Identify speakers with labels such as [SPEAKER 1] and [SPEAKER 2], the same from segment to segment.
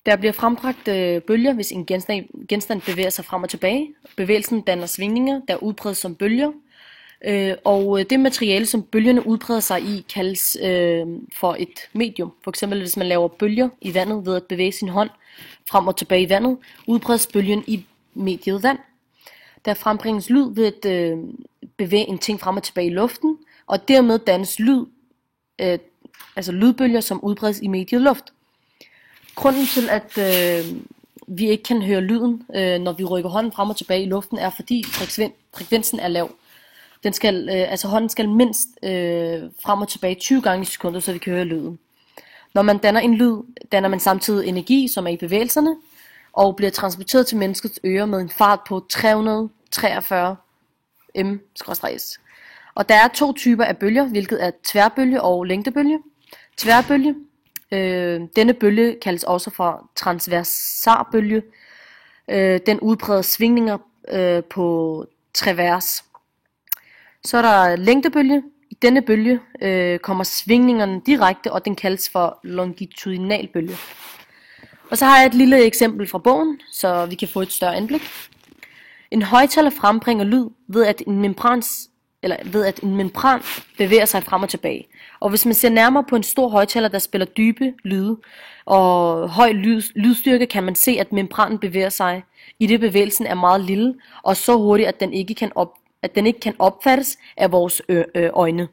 [SPEAKER 1] Der bliver frembragt bølger, hvis en genstand bevæger sig frem og tilbage. Bevægelsen danner svingninger, der udbredes som bølger. Og det materiale, som bølgerne udbreder sig i, kaldes for et medium. For eksempel hvis man laver bølger i vandet ved at bevæge sin hånd frem og tilbage i vandet, udbredes bølgen i mediet vand. Der frembringes lyd ved at bevæge en ting frem og tilbage i luften, og dermed dannes altså lydbølger, som udbredes i mediet luft. Grunden til, at vi ikke kan høre lyden, når vi rykker hånden frem og tilbage i luften, er fordi frekvensen er lav. Hånden skal mindst frem og tilbage 20 gange i sekundet, så vi kan høre lyden. Når man danner en lyd, danner man samtidig energi, som er i bevægelserne, og bliver transporteret til menneskets ører med en fart på 343 m/s. Og der er to typer af bølger, hvilket er tværbølge og længdebølge. Tværbølge, denne bølge kaldes også for transversarbølge. Den udbreder svingninger på tværs. Så er der længdebølge. I denne bølge kommer svingningerne direkte, og den kaldes for longitudinalbølge. Og så har jeg et lille eksempel fra bogen, så vi kan få et større indblik. En højttaler frembringer lyd ved at en membran bevæger sig frem og tilbage. Og hvis man ser nærmere på en stor højttaler, der spiller dybe lyde og høj lydstyrke, kan man se, at membranen bevæger sig, i det bevægelsen er meget lille og så hurtigt, at den ikke kan opfattes af vores øjne.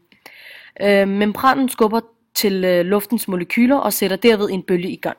[SPEAKER 1] Membranen skubber til luftens molekyler og sætter derved en bølge i gang.